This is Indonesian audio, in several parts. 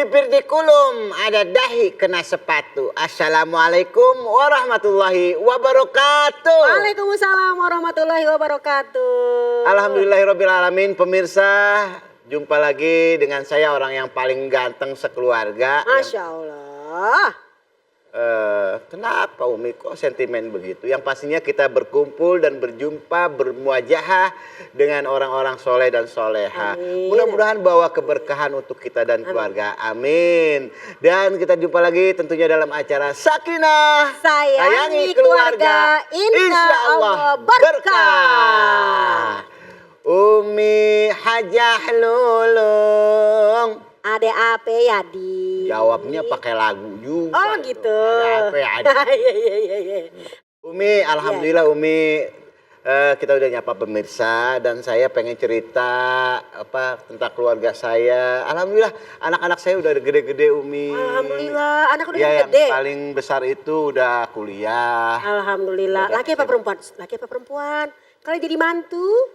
Bibir dikulum, ada dahi kena sepatu. Assalamualaikum warahmatullahi wabarakatuh. Waalaikumsalam warahmatullahi wabarakatuh. Alhamdulillahirrabbilalamin. Pemirsa, jumpa lagi dengan saya, orang yang paling ganteng sekeluarga. Masya Allah. Kenapa Umi kok sentimen begitu? Yang pastinya kita berkumpul dan berjumpa, bermuajahah dengan orang-orang soleh dan soleha. Mudah-mudahan bawa keberkahan untuk kita dan keluarga. Amin. Dan kita jumpa lagi tentunya dalam acara Sakinah Sayangi keluarga, insya Allah berkah. Umi Hajah Lulung. Ade apa ya di? Jawabnya pakai lagu juga. Oh gitu. Iya. Umi, alhamdulillah Umi, kita udah nyapa pemirsa dan saya pengen cerita tentang keluarga saya. Alhamdulillah anak-anak saya udah gede-gede Umi. Alhamdulillah anak udah Ya, gede. yang paling besar itu udah kuliah. Alhamdulillah. Laki apa perempuan? Laki apa perempuan? Kalau jadi mantu?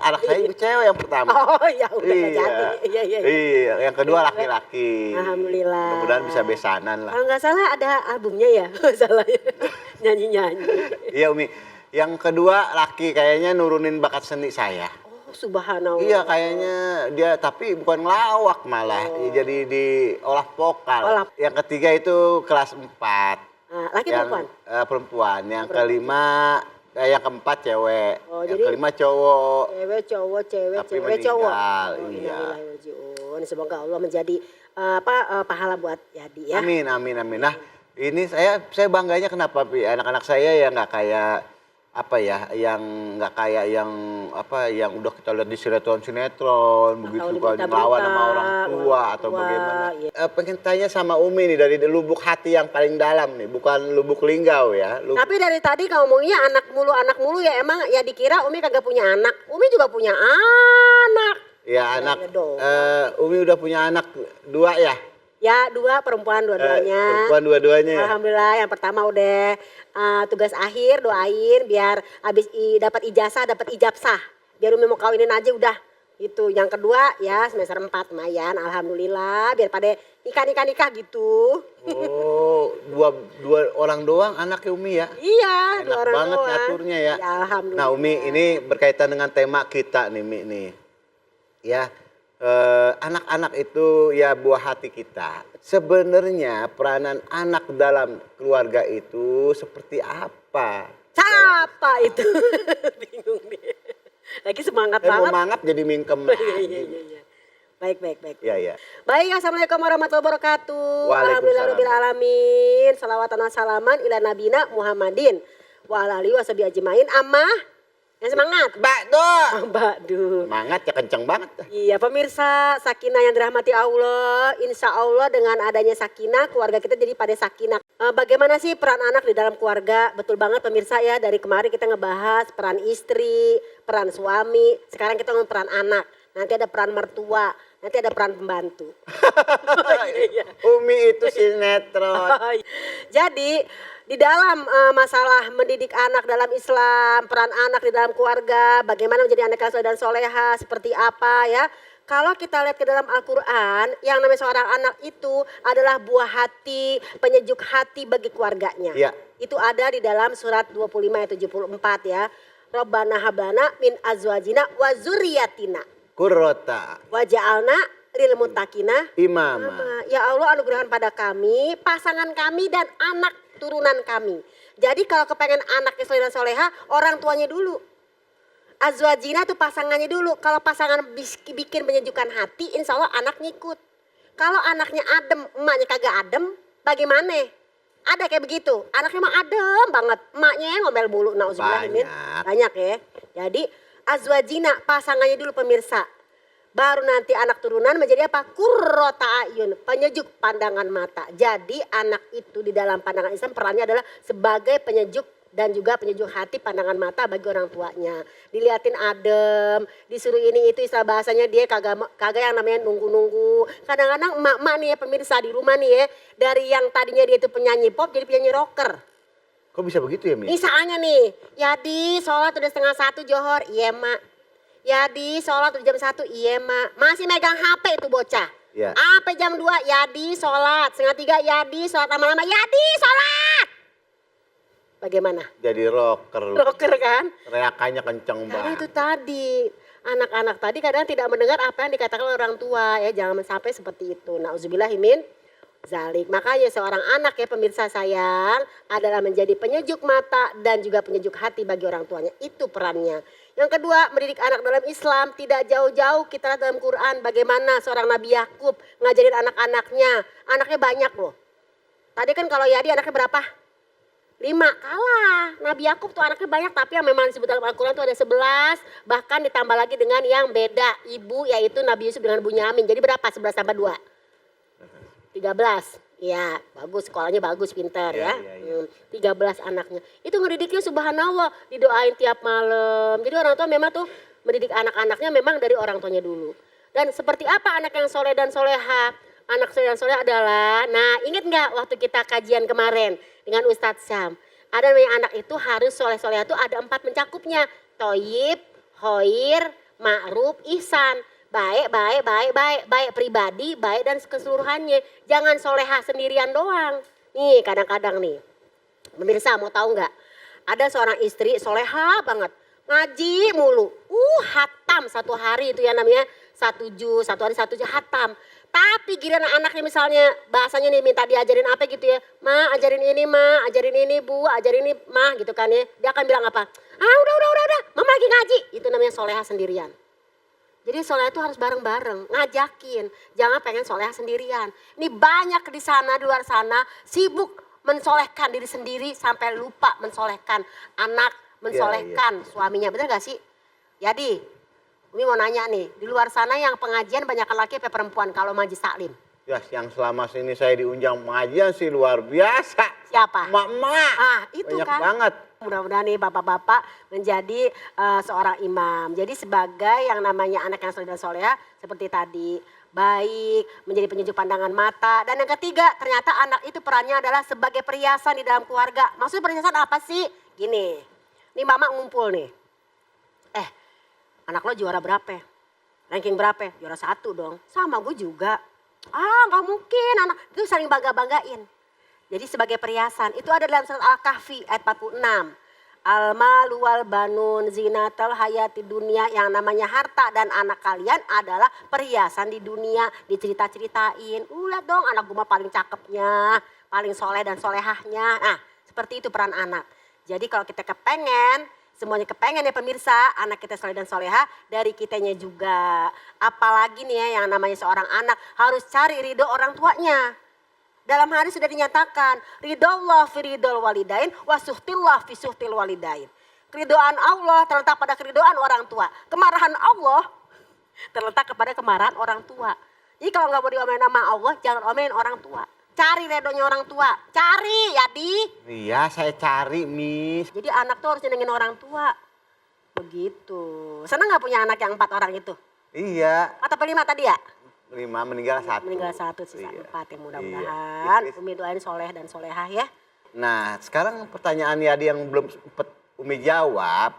Anak saya itu cewek yang pertama. Oh ya udah jadi. Iya, yang kedua laki-laki. Alhamdulillah. Mudah-mudahan bisa besanan lah. Kalau nggak salah ada albumnya ya, salah ya. Nyanyi-nyanyi. Iya Umi, yang kedua laki kayaknya nurunin bakat seni saya. Oh subhanallah. Iya kayaknya dia, tapi bukan ngelawak malah, jadi diolah vokal. Yang ketiga itu kelas 4. Laki yang, perempuan? Perempuan. Yang kelima, yang keempat cewek. Yang jadi kelima cowok. Cewek, Tapi cowok. meninggal, Oh, iya. Semoga Allah menjadi pahala buat Yadi ya. Amin. Nah, ini saya bangganya kenapa Pi? Anak-anak saya ya nggak kayak yang udah kita lihat di sinetron begitu kan melawan sama orang tua atau bagaimana. Iya. Pengen tanya sama Umi nih dari lubuk hati yang paling dalam nih, bukan lubuk linggau ya. Tapi dari tadi kamu ngomongnya anak mulu ya, emang ya dikira Umi kagak punya anak. Umi juga punya anak. Ya anak, Umi udah punya anak 2 ya? Ya 2 perempuan dua-duanya. Perempuan dua-duanya ya? Alhamdulillah yang pertama udah tugas akhir, doain biar habis dapat ijazah, dapat ijabsah. Biar Umi mau kawinin aja udah. Itu yang kedua ya semester 4 lumayan, alhamdulillah biar pada nikah gitu. Oh, dua orang doang anaknya Umi ya? Iya, 2 enak orang banget doang. ngaturnya ya. Ya alhamdulillah. Nah Umi, ini berkaitan dengan tema kita nih Mi nih. Ya, anak-anak itu ya buah hati kita. Sebenarnya peranan anak dalam keluarga itu seperti apa? Siapa itu? Bingung nih. Lagi semangat banget. Mau mangap jadi mingkem lagi. Iya. Baik. Iya. Baik, assalamualaikum warahmatullahi wabarakatuh. Waalaikumsalam. Alhamdulillahirobbilalamin. Salawatan wa salaman ila nabina Muhammadin wa ala alihi washabihi ajmain. Yang semangat. Mbak Semangat ya, kenceng banget. Iya pemirsa, sakinah yang dirahmati Allah. Insya Allah dengan adanya sakinah, keluarga kita jadi pada sakinah. Bagaimana sih peran anak di dalam keluarga? Betul banget pemirsa ya, dari kemarin kita ngebahas peran istri, peran suami. Sekarang kita ngomong peran anak. Nanti ada peran mertua, nanti ada peran pembantu. Umi itu sinetron. Jadi di dalam masalah mendidik anak dalam Islam, peran anak di dalam keluarga, bagaimana menjadi anak yang soleh dan soleha, seperti apa ya. Kalau kita lihat ke dalam Al-Quran, yang namanya seorang anak itu adalah buah hati, penyejuk hati bagi keluarganya. Ya. Itu ada di dalam surat 25 ayat 74 ya. Rabbana hablana min azwajina wa zurriyatina. Qurrata Waja'alna lil muttaqina imama. Ya Allah anugerahkan pada kami, pasangan kami dan anak turunan kami. Jadi kalau kepengen anaknya soleh dan soleha, orang tuanya dulu. Azwajina tuh pasangannya dulu. Kalau pasangan bikin menyejukkan hati, insya Allah anak ngikut. Kalau anaknya adem, emaknya kagak adem, bagaimana? Ada kayak begitu. Anaknya mah adem banget, emaknya ngomel mulu. Banyak ya. Jadi azwajina pasangannya dulu pemirsa. Baru nanti anak turunan menjadi apa? Qurrata ayun, penyejuk pandangan mata. Jadi anak itu di dalam pandangan Islam perannya adalah sebagai penyejuk dan juga penyejuk hati pandangan mata bagi orang tuanya. Diliatin adem, disuruh ini itu, istilah bahasanya dia kagak yang namanya nunggu-nunggu. Kadang-kadang emak-emak nih ya pemirsa di rumah nih ya, dari yang tadinya dia itu penyanyi pop jadi penyanyi rocker. Kok bisa begitu ya Mi? Misalnya nih, Yadi sholat udah 12:30 Johor, iya mak. Yadi sholat jam 1, iya mak. Masih megang HP itu bocah. Ya. Sampai jam 2, Yadi sholat. Setengah 3, Yadi sholat lama-lama. Yadi sholat. Bagaimana? Jadi rocker. Rocker kan? Teriakannya kenceng Karena banget. itu tadi. Anak-anak tadi kadang tidak mendengar apa yang dikatakan orang tua. Ya jangan sampai seperti itu. Nauzubillahimin zalik. Makanya seorang anak ya pemirsa sayang adalah menjadi penyejuk mata dan juga penyejuk hati bagi orang tuanya. Itu perannya. Yang kedua, mendidik anak dalam Islam tidak jauh-jauh kita lihat dalam Quran bagaimana seorang Nabi Yakub ngajarin anak-anaknya. Anaknya banyak loh. Tadi kan kalau Yadi anaknya berapa? 5, kalah. Nabi Yakub tuh anaknya banyak tapi yang memang disebut dalam Al-Quran tuh ada 11. Bahkan ditambah lagi dengan yang beda ibu yaitu Nabi Yusuf dengan Bunyamin. Jadi berapa? 11 tambah 2? 13. Ya bagus, sekolahnya bagus, pintar ya. 13 anaknya. Itu ngedidiknya subhanallah, didoain tiap malam. Jadi orang tua memang tuh mendidik anak-anaknya memang dari orang tuanya dulu. Dan seperti apa anak yang soleh dan soleha? Anak soleh dan soleh adalah, nah ingat nggak waktu kita kajian kemarin dengan Ustadz Syam. Ada namanya anak itu harus soleh-soleha itu ada 4 mencakupnya. Toyib, hoir, ma'ruf, ihsan. Baik, baik, baik, baik, baik pribadi, baik dan keseluruhannya. Jangan soleha sendirian doang. Nih kadang-kadang nih, pemirsa mau tahu nggak? Ada seorang istri soleha banget, ngaji mulu. Hatam satu hari itu ya namanya 1 juz, 1 hari 1 juz hatam. Tapi giliran anaknya misalnya bahasanya nih minta diajarin apa gitu ya. Ma ajarin ini ma, ajarin ini bu, ajarin ini ma gitu kan ya. Dia akan bilang apa? Udah, mama lagi ngaji. Itu namanya soleha sendirian. Jadi soleha itu harus bareng-bareng, ngajakin. Jangan pengen soleha sendirian. Ini banyak di sana, di luar sana sibuk mensolehkan diri sendiri sampai lupa mensolehkan anak, mensolehkan suaminya. Bener gak sih? Jadi Umi mau nanya nih, di luar sana yang pengajian banyak laki apa perempuan kalau majlis taklim? Ya, yang selama ini saya diundang pengajian sih luar biasa. Siapa? Mak-mak. Itu banyak kan. banget. Mudah-mudahan nih bapak-bapak menjadi seorang imam. Jadi sebagai yang namanya anak yang soleh dan soleha seperti tadi. Baik, menjadi penyejuk pandangan mata. Dan yang ketiga, ternyata anak itu perannya adalah sebagai perhiasan di dalam keluarga. Maksudnya perhiasan apa sih? Gini, nih mama ngumpul nih. Anak lo juara berapa? Ranking berapa? Juara 1 dong. Sama gue juga. Gak mungkin anak itu saling bangga-banggain. Jadi sebagai perhiasan. Itu ada dalam surat Al-Kahfi ayat 46. Al-malu wal banun zinatal hayati dunia. Yang namanya harta dan anak kalian adalah perhiasan di dunia. Dicerita-ceritain. Lihat dong anak gue mah paling cakepnya. Paling soleh dan solehahnya. Nah seperti itu peran anak. Jadi kalau kita kepengen, semuanya kepengen ya pemirsa, anak kita soleh dan soleha dari kitanya juga. Apalagi nih ya yang namanya seorang anak harus cari ridho orang tuanya. Dalam hadis sudah dinyatakan, ridhollah fi ridhol walidain wa suhtillah fi suhtil walidain. Keridhaan Allah terletak pada keridhaan orang tua. Kemarahan Allah terletak kepada kemarahan orang tua. Jadi kalau nggak mau diomelin sama Allah, jangan omelin orang tua. Cari redonya orang tua, cari Yadi. Iya saya cari Miss. Jadi anak tuh harus nyenengin orang tua. Begitu. Senang gak punya anak yang 4 orang itu? Iya. Atau 5 tadi ya? 5 meninggal 1. Meninggal 1 sisa Iya. 4 ya mudah-mudahan. Iya. Umi doain soleh dan solehah ya. Nah sekarang pertanyaan Yadi yang belum sempet Umi jawab.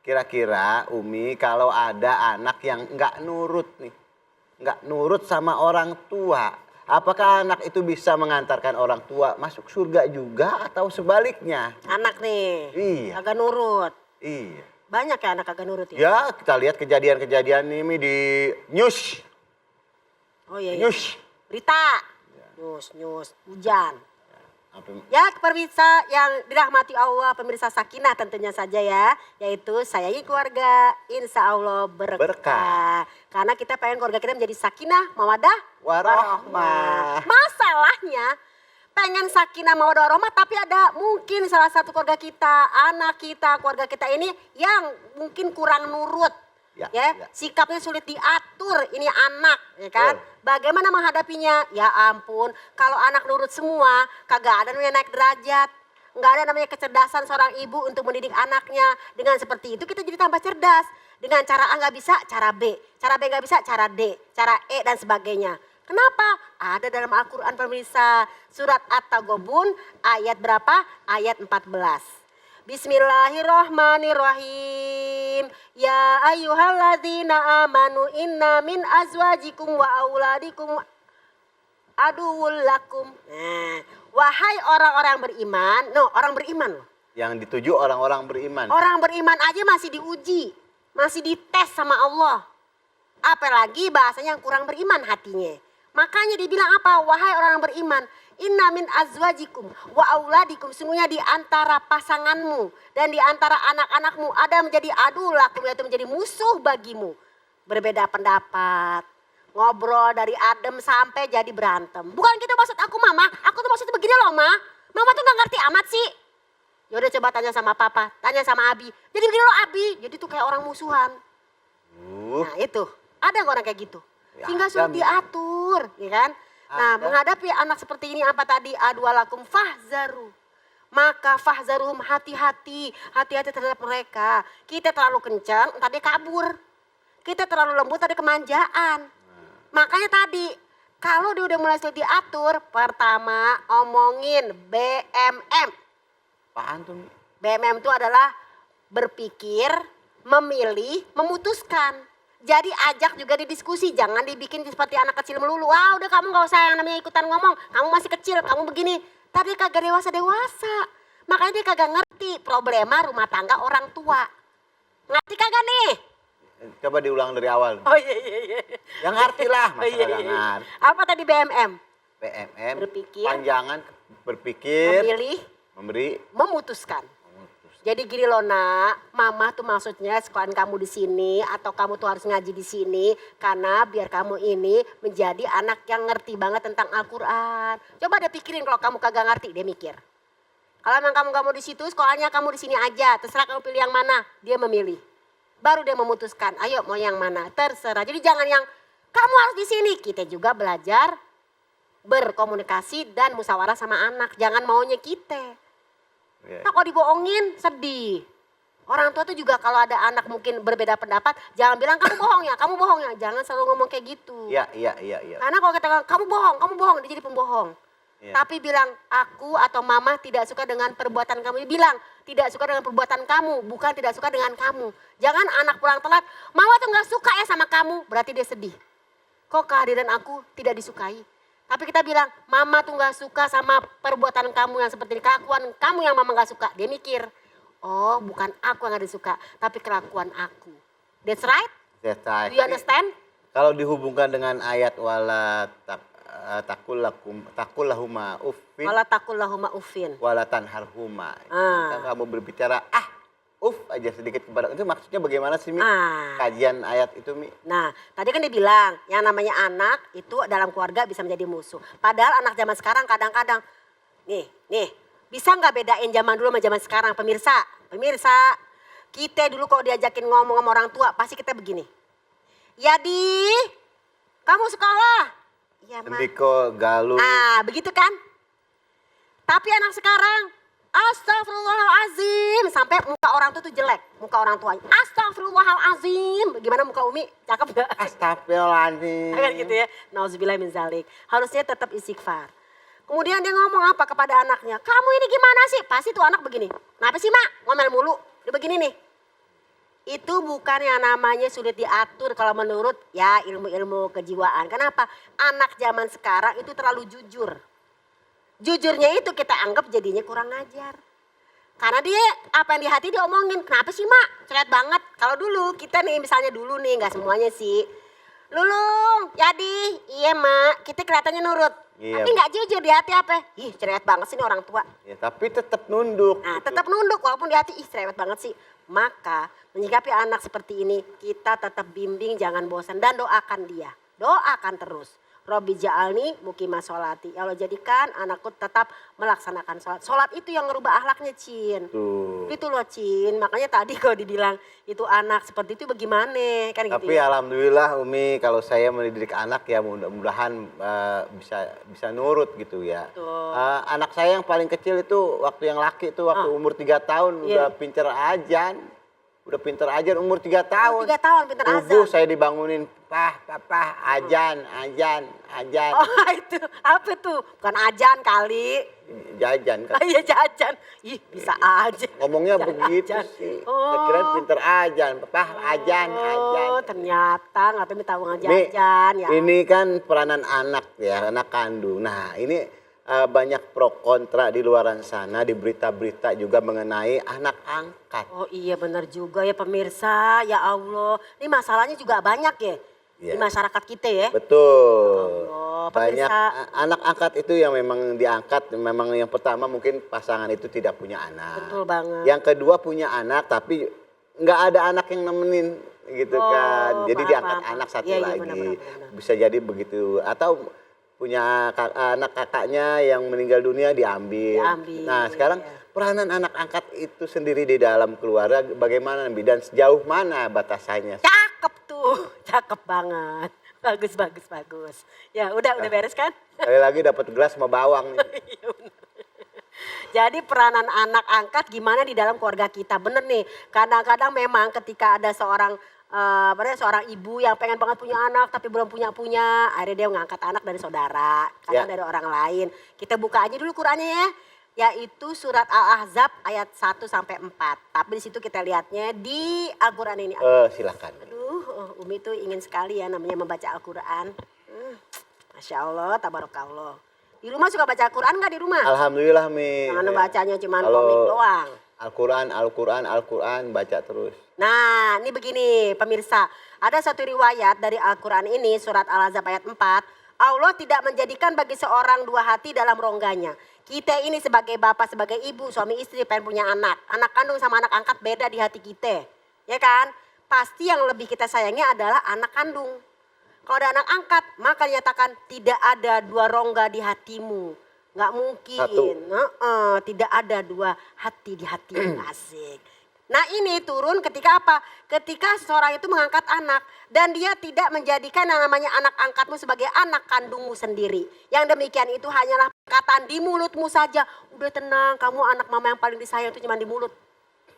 Kira-kira Umi kalau ada anak yang nggak nurut nih. Nggak nurut sama orang tua. Apakah anak itu bisa mengantarkan orang tua masuk surga juga atau sebaliknya? Anak nih. Iya. Agak nurut. Iya. Banyak ya anak agak nurut ya? Ya kita lihat kejadian-kejadian ini di news. Oh iya. News. Berita. News. Hujan. Apa? Ya pemirsa yang dirahmati Allah, pemirsa sakinah tentunya saja ya. Yaitu sayangi keluarga, insya Allah berkah. Karena kita pengen keluarga kita menjadi sakinah, mawadah, Warahmah. Masalahnya pengen sakinah, mawadah, warahmah tapi ada mungkin salah satu keluarga kita, anak kita, keluarga kita ini yang mungkin kurang nurut. Ya, sikapnya sulit diatur, ini anak, ya kan? Bagaimana menghadapinya? Ya ampun, kalau anak nurut semua, kagak ada namanya naik derajat. Nggak ada namanya kecerdasan seorang ibu untuk mendidik anaknya. Dengan seperti itu kita jadi tambah cerdas. Dengan cara A nggak bisa, cara B. Cara B nggak bisa, cara D. Cara E dan sebagainya. Kenapa? Ada dalam Al-Quran pemirsa. Surat At-Taghabun ayat berapa? Ayat 14. Bismillahirrahmanirrahim. Ya ayyuhalladzina amanu inna min azwajikum wa auladikum aduwwul lakum. Nah, wahai orang-orang beriman, orang beriman loh. Yang dituju orang-orang beriman. Orang beriman aja masih diuji, masih dites sama Allah. Apalagi bahasanya yang kurang beriman hatinya. Makanya dibilang apa? Wahai orang beriman, inna min azwajikum wa auladikum, sungguhnya di antara pasanganmu dan di antara anak-anakmu ada menjadi adu lakum, yaitu menjadi musuh bagimu. Berbeda pendapat, ngobrol dari adem sampai jadi berantem. Bukan gitu maksud aku Mama, aku tuh maksudnya begini loh Mama tuh gak ngerti amat sih. Yaudah coba tanya sama Papa, tanya sama Abi. Jadi begini loh Abi, jadi tuh kayak orang musuhan. Nah itu, ada orang kayak gitu. Sehingga suruh diatur, ya kan? Nah, menghadapi anak seperti ini apa tadi? Adwalakum fahzaru. Maka fahzaruhum, hati-hati terhadap mereka. Kita terlalu kencang, entar dia kabur. Kita terlalu lembut, tadi kemanjaan. Makanya tadi, kalau dia udah mulai sulit diatur, pertama omongin BMM. Apaan tuh? BMM itu adalah berpikir, memilih, memutuskan. Jadi ajak juga didiskusi, jangan dibikin seperti anak kecil melulu. Wah udah kamu gak usah yang namanya ikutan ngomong, kamu masih kecil, kamu begini. Tadi kagak dewasa. Makanya dia kagak ngerti problema rumah tangga orang tua. Ngerti kagak nih? Coba diulang dari awal. Oh iya. Yang ngerti lah, Oh, iya. ngerti. Apa tadi BMM? BMM, Berpikir. panjangan, berpikir, Memilih, memberi, memutuskan. Jadi gini loh Nak, Mama tuh maksudnya sekolahan kamu di sini atau kamu tuh harus ngaji di sini karena biar kamu ini menjadi anak yang ngerti banget tentang Al-Qur'an. Coba deh pikirin kalau kamu kagak ngerti, dia mikir. Kalau emang kamu di situ, sekolahnya kamu di sini aja, terserah kamu pilih yang mana, dia memilih. Baru dia memutuskan, ayo mau yang mana, terserah. Jadi jangan yang kamu harus di sini, kita juga belajar berkomunikasi dan musyawarah sama anak, jangan maunya kita. Nah kalau dibohongin sedih. Orang tua tuh juga kalau ada anak mungkin berbeda pendapat, jangan bilang kamu bohong ya. Jangan selalu ngomong kayak gitu. Iya. Karena kalau kita bilang kamu bohong, dia jadi pembohong. Ya. Tapi bilang aku atau Mama tidak suka dengan perbuatan kamu. Bilang tidak suka dengan perbuatan kamu, bukan tidak suka dengan kamu. Jangan anak pulang telat, Mama tuh gak suka ya sama kamu, berarti dia sedih. Kok kehadiran aku tidak disukai? Tapi kita bilang, Mama tuh gak suka sama perbuatan kamu yang seperti ini. Kelakuan kamu yang Mama gak suka. Dia mikir, oh bukan aku yang gak disuka, tapi kelakuan aku. That's right? That's right. Do you understand? Kalau dihubungkan dengan ayat wala takullahuma uffin Wala takullahuma uffin. wala tanharhuma. Ah. Kamu berbicara aja sedikit kepada itu, maksudnya bagaimana sih Mi? Ah. Kajian ayat itu Mi? Nah, tadi kan dia bilang yang namanya anak itu dalam keluarga bisa menjadi musuh. Padahal anak zaman sekarang kadang-kadang, nih, bisa nggak bedain zaman dulu sama zaman sekarang pemirsa? Kita dulu kalau diajakin ngomong sama orang tua pasti kita begini. Yadi, kamu sekolah? Iya Ma. Ndiko galuh. Begitu kan? Tapi anak sekarang, astagfirullahalazim, sampai muka orang tuh jelek, muka orang tuanya. Astagfirullahalazim, gimana muka Umi? Cakep gak? Astagfirullahaladzim. Kan gitu ya. Nauzubillah min zalik. Harusnya tetap istighfar. Kemudian dia ngomong apa kepada anaknya? Kamu ini gimana sih? Pasti tuh anak begini. Kenapa sih Mak? Ngomel mulu. Dia begini nih. Itu bukan yang namanya sulit diatur kalau menurut ya ilmu-ilmu kejiwaan. Kenapa? Anak zaman sekarang itu terlalu jujur. Jujurnya itu kita anggap jadinya kurang ajar. Karena dia apa yang di hati dia omongin. Kenapa sih Mak? Cerit banget. Kalau dulu kita nih misalnya dulu nih, gak semuanya sih. Lulung, Yadi, iya Mak, kita kelihatannya nurut. Iya. Tapi gak jujur di hati apa? Ih cerewet banget sih ini orang tua. Ya, tapi tetap nunduk. Nah tetap nunduk walaupun di hati ih cerewet banget sih. Maka menyikapi anak seperti ini kita tetap bimbing, jangan bosan dan doakan dia. Doakan terus. Robbi ja'alni mukimah sholati. Ya Allah jadikan anakku tetap melaksanakan sholat. Sholat itu yang ngerubah akhlaknya Cin. Tuh. Itu loh Cin. Makanya tadi kalau dibilang itu anak seperti itu bagaimana kan Tapi gitu ya. alhamdulillah Umi, kalau saya mendidik anak ya mudah-mudahan bisa nurut gitu ya. Betul. Anak saya yang paling kecil itu waktu yang laki itu waktu umur 3 tahun udah pinter ajan. Udah pinter ajan umur 3 tahun. 3 tahun pinter Subuh azan. saya dibangunin, ajan. Oh itu apa tuh? Bukan ajan kali. jajan kan. Iya jajan. Ih, bisa aja. Ngomongnya Jajan. begitu sih. Oh. Kira pinter ajan. Ajan. Oh, ternyata nggak tahu minta uang Mi, jajan ya. ini kan peranan anak ya, anak kandung. Nah, ini banyak pro kontra di luaran sana, di berita-berita juga mengenai anak angkat. Oh iya benar juga ya pemirsa, ya Allah. Ini masalahnya juga banyak ya di Iya. masyarakat kita ya. Betul. Allah, Banyak pemirsa. anak angkat itu yang memang diangkat, memang yang pertama mungkin pasangan itu tidak punya anak. Betul banget. Yang kedua punya anak tapi nggak ada anak yang nemenin gitu Oh, kan. Jadi paham, diangkat paham. anak satu Iya, iya, lagi. benar. Bisa jadi begitu. Atau punya anak kakaknya yang meninggal dunia diambil. Diambil, Nah sekarang iya. peranan anak angkat itu sendiri di dalam keluarga bagaimana Nabi? Dan sejauh mana batasannya? Cakep tuh, cakep banget. Bagus. Ya udah beres kan? Sekali lagi dapat gelas sama bawang nih. Iya, bener. Jadi peranan anak angkat gimana di dalam keluarga kita, bener nih. Kadang-kadang memang ketika ada seorang ibu yang pengen banget punya anak tapi belum punya, akhirnya dia ngangkat anak dari saudara, kadang Ya. dari orang lain. Kita buka aja dulu Qurannya ya, yaitu surat Al-Ahzab ayat 1 sampai 4. Tapi di situ kita lihatnya di Al-Quran ini. Silakan. Aduh, Umi tuh ingin sekali ya namanya membaca Al-Quran. Masya Allah, tabarakallah. Di rumah suka baca Al-Quran nggak di rumah? Alhamdulillah Mi. Jangan bacanya cuma Kalau komik doang. Al-Quran baca terus. Nah, ini begini pemirsa. Ada satu riwayat dari Al-Quran ini, surat Al-Ahzab ayat 4. Allah tidak menjadikan bagi seorang dua hati dalam rongganya. Kita ini sebagai bapak, sebagai ibu, suami istri pengen punya anak. Anak kandung sama anak angkat beda di hati kita. Ya kan? Pasti yang lebih kita sayangi adalah anak kandung. Kalau ada anak angkat, maka dinyatakan tidak ada dua rongga di hatimu. Nggak mungkin. Satu. Tidak ada dua hati di hatimu. Asik. Nah ini turun ketika apa? Ketika seseorang itu mengangkat anak. Dan dia tidak menjadikan yang namanya anak angkatmu sebagai anak kandungmu sendiri. Yang demikian itu hanyalah perkataan di mulutmu saja. Udah tenang, kamu anak mama yang paling disayang itu cuma di mulut.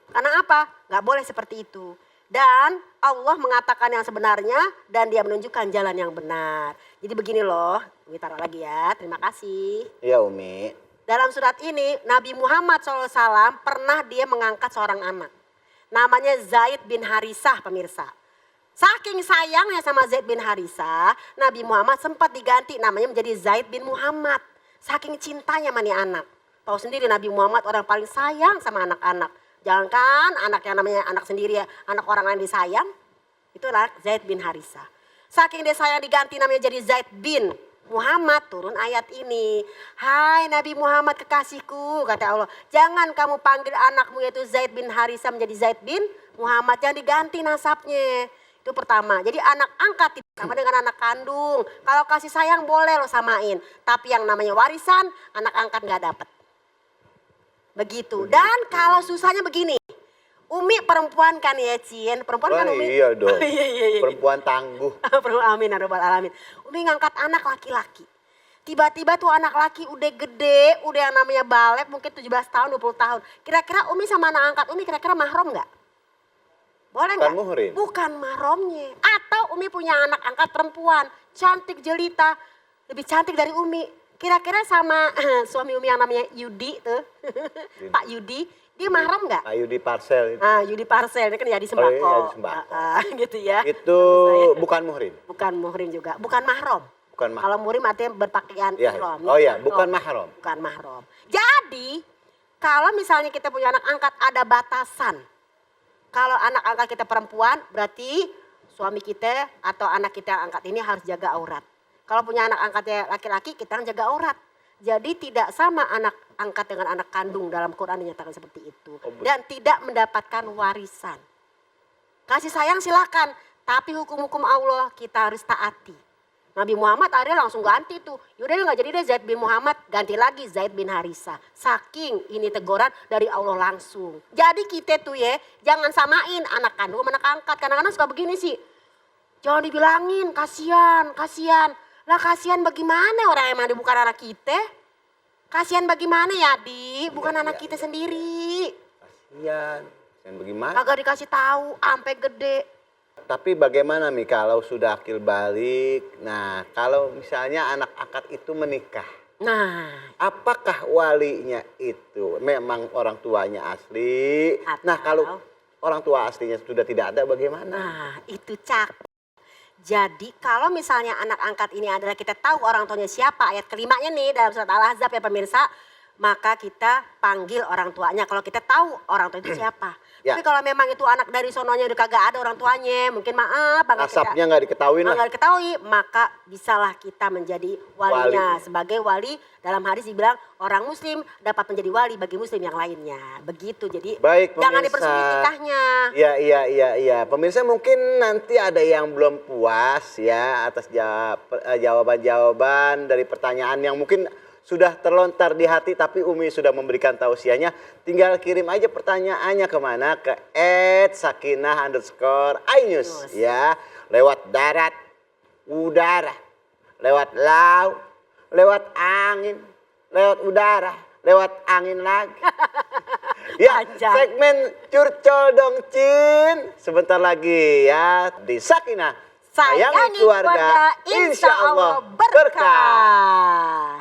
Karena apa? Nggak boleh seperti itu. Dan Allah mengatakan yang sebenarnya dan dia menunjukkan jalan yang benar. Jadi begini loh, Umi taruh lagi ya, terima kasih. Iya Umi. Dalam surat ini Nabi Muhammad SAW pernah dia mengangkat seorang anak. Namanya Zaid bin Harisah pemirsa. Saking sayangnya sama Zaid bin Harisah, Nabi Muhammad sempat diganti namanya menjadi Zaid bin Muhammad. Saking cintanya sama nih anak. Tahu sendiri Nabi Muhammad orang paling sayang sama anak-anak. Jangankan anak yang namanya anak sendiri ya, anak orang lain disayang. Itu adalah Zaid bin Harisah. Saking dia sayang diganti namanya jadi Zaid bin Muhammad, turun ayat ini. Hai Nabi Muhammad kekasihku, kata Allah. Jangan kamu panggil anakmu yaitu Zaid bin Harisah menjadi Zaid bin Muhammad. Jangan diganti nasabnya. Itu pertama. Jadi anak angkat tidak sama dengan anak kandung. Kalau kasih sayang boleh lo samain. Tapi yang namanya warisan anak angkat gak dapet. Begitu. Dan kalau susahnya begini. Umi perempuan kan ya Cien. Perempuan kan Wah, Umi? iya dong. Iya. Perempuan tangguh. Amin, Rabbal alamin. Umi ngangkat anak laki-laki. Tiba-tiba tuh anak laki udah gede, udah yang namanya balik mungkin 17 tahun, 20 tahun. Kira-kira Umi sama anak angkat Umi kira-kira mahram gak? Boleh Bukan gak? muhrim. Bukan mahramnya. Atau Umi punya anak angkat perempuan, cantik jelita, lebih cantik dari Umi. Kira-kira sama suami Umi yang namanya Yudi tuh, Pak Yudi, dia mahram gak? Ayu di parcel itu. Yudi Parcel, ini kan jadi sembako. Oh iya, jadi sembako. Gitu ya. Itu Maksud saya. bukan muhrim. Bukan muhrim juga, bukan mahram. Bukan mahram. Kalau muhrim artinya berpakaian Ya. ihram. Oh iya, Mahram. bukan mahram. Bukan mahram. Jadi, kalau misalnya kita punya anak angkat ada batasan. Kalau anak angkat kita perempuan, berarti suami kita atau anak kita yang angkat ini harus jaga aurat. Kalau punya anak angkatnya laki-laki, kita harus jaga aurat. Jadi tidak sama anak angkat dengan anak kandung dalam Quran dinyatakan seperti itu. Dan tidak mendapatkan warisan. Kasih sayang silakan, tapi hukum-hukum Allah kita harus taati. Nabi Muhammad akhirnya langsung ganti tuh. Yaudah dia gak jadi deh Zaid bin Muhammad, ganti lagi Zaid bin Harisah. Saking ini teguran dari Allah langsung. Jadi kita tuh ya, jangan samain anak kandung sama anak angkat. Kadang-kadang suka begini sih. Jangan dibilangin, kasihan. Lah kasihan bagaimana orang emang dia bukan anak kita? Kasihan bagaimana ya Di? Bukan anak kita sendiri. Kasian. Dan bagaimana? Kagak dikasih tahu, sampai gede. Tapi bagaimana Mi kalau sudah akil balik? Nah, kalau misalnya anak angkat itu menikah. Nah, Apakah walinya itu memang orang tuanya asli? Nah, kalau Atau- orang tua aslinya sudah tidak ada bagaimana? nah itu cak. Jadi kalau misalnya anak angkat ini adalah kita tahu orang tuanya siapa, ayat kelimanya nih dalam surat Al-Ahzab ya pemirsa, maka kita panggil orang tuanya kalau kita tahu orang tua itu siapa. Ya. Tapi kalau memang itu anak dari sononya udah kagak ada orang tuanya, mungkin maaf banget Nasabnya nggak diketahui lah. nggak diketahui, maka bisalah kita menjadi walinya. Sebagai wali dalam hadis dibilang orang muslim dapat menjadi wali bagi muslim yang lainnya. Begitu, jadi Baik, jangan pemirsa. dipersulit nikahnya. Iya. Pemirsa mungkin nanti ada yang belum puas ya atas jawaban-jawaban dari pertanyaan yang mungkin sudah terlontar di hati tapi Umi sudah memberikan tausiahnya. Tinggal kirim aja pertanyaannya kemana? Ke @sakinah_ainus ya. Lewat darat, udara, lewat laut, lewat angin, lewat udara, lewat angin lagi. Ya, Panjang. segmen Curcol Dong Cin sebentar lagi ya di Sakinah. Sayangi keluarga, insya Allah berkah.